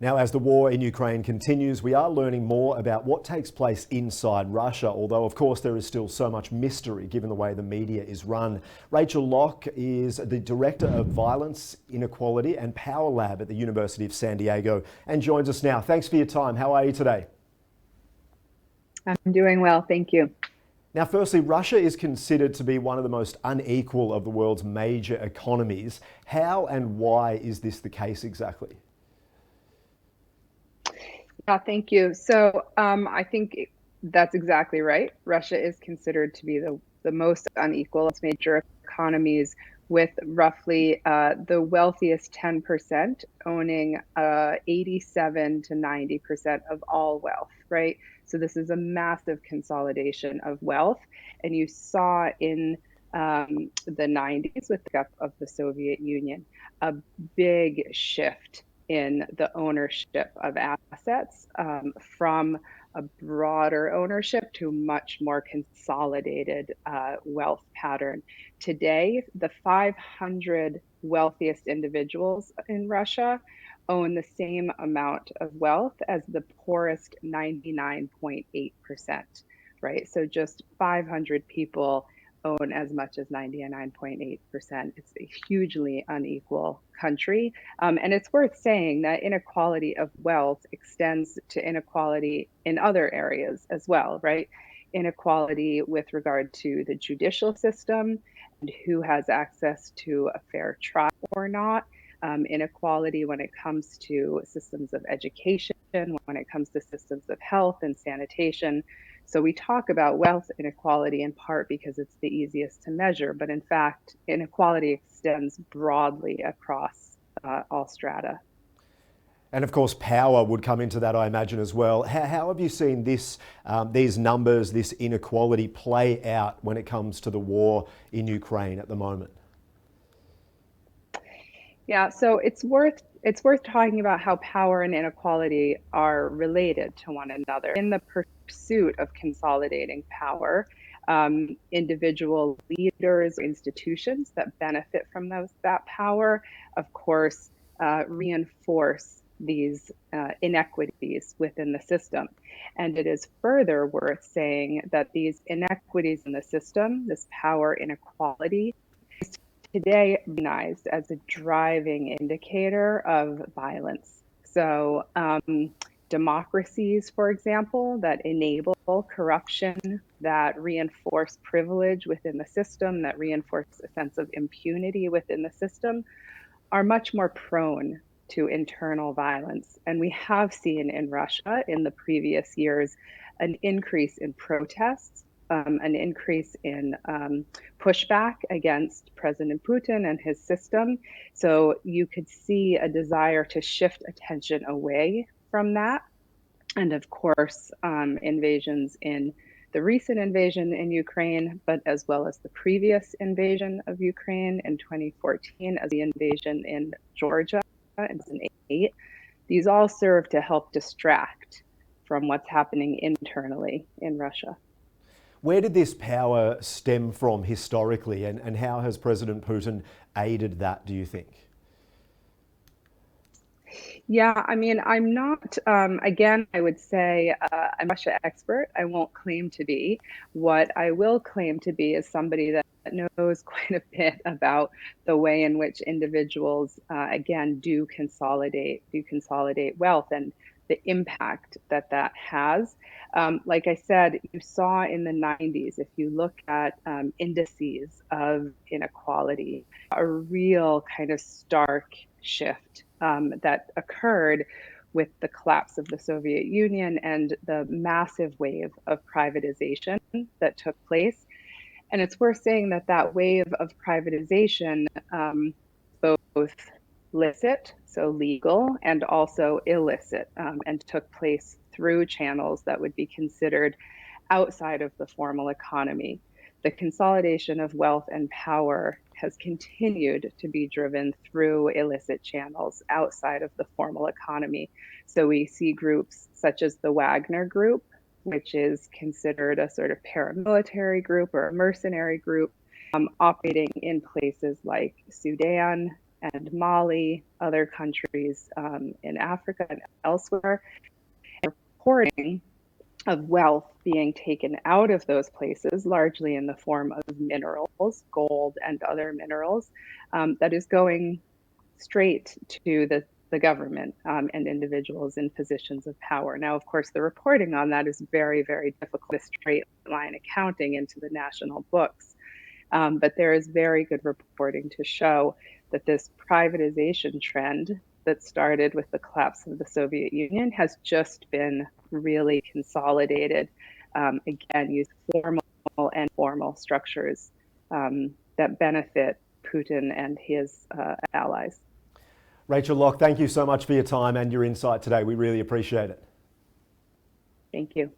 Now, as the war in Ukraine continues, we are learning more about what takes place inside Russia, although, of course, there is still so much mystery given the way the media is run. Rachel Locke is the Director of Violence, Inequality and Power Lab at the University of San Diego and joins us now. Thanks for your time. How are you today? I'm doing well, thank you. Now, firstly, Russia is considered to be one of the most unequal of the world's major economies. How and why is this the case exactly? Yeah, thank you. So I think that's exactly right. Russia is considered to be the most unequal of major economies, with roughly the wealthiest 10% owning 87 to 90% of all wealth, right? So this is a massive consolidation of wealth. And you saw in the 90s with the death of the Soviet Union, a big shift in the ownership of assets from a broader ownership to much more consolidated wealth pattern. Today, the 500 wealthiest individuals in Russia own the same amount of wealth as the poorest 99.8%, right? So just 500 people own as much as 99.8%. It's a hugely unequal country. And it's worth saying that inequality of wealth extends to inequality in other areas as well, right? Inequality with regard to the judicial system and who has access to a fair trial or not. Inequality when it comes to systems of education, when it comes to systems of health and sanitation. So we talk about wealth inequality in part because it's the easiest to measure, but in fact, inequality extends broadly across all strata. And of course, power would come into that, I imagine, as well. How have you seen these numbers, this inequality play out when it comes to the war in Ukraine at the moment? Yeah, so it's worth talking about how power and inequality are related to one another. In the pursuit of consolidating power, individual leaders, institutions that benefit from that power, of course, reinforce these inequities within the system. And it is further worth saying that these inequities in the system, this power inequality, today recognized as a driving indicator of violence. So, democracies, for example, that enable corruption, that reinforce privilege within the system, that reinforce a sense of impunity within the system, are much more prone to internal violence. And we have seen in Russia in the previous years an increase in protests, an increase in pushback against President Putin and his system. So you could see a desire to shift attention away from that. And of course, invasions in the recent invasion in Ukraine, but as well as the previous invasion of Ukraine in 2014, as the invasion in Georgia in 2008, these all serve to help distract from what's happening internally in Russia. Where did this power stem from historically, and how has President Putin aided that, do you think? Yeah, I mean, I'm not, again, I would say I'm a Russia expert. I won't claim to be. What I will claim to be is somebody that knows quite a bit about the way in which individuals, again, do consolidate wealth and the impact that that has. Like I said, you saw in the 90s, if you look at indices of inequality, a real kind of stark shift that occurred with the collapse of the Soviet Union and the massive wave of privatization that took place. And it's worth saying that that wave of privatization, both licit, so legal, and also illicit, and took place through channels that would be considered outside of the formal economy. The consolidation of wealth and power has continued to be driven through illicit channels outside of the formal economy. So we see groups such as the Wagner Group, which is considered a sort of paramilitary group or a mercenary group, operating in places like Sudan, and Mali, other countries in Africa and elsewhere, and reporting of wealth being taken out of those places, largely in the form of minerals, gold and other minerals, that is going straight to the government and individuals in positions of power. Now, of course, the reporting on that is very, very difficult, a straight line accounting into the national books. But there is very good reporting to show that this privatization trend that started with the collapse of the Soviet Union has just been really consolidated. Again, use formal and formal structures that benefit Putin and his allies. Rachel Locke, thank you so much for your time and your insight today. We really appreciate it. Thank you.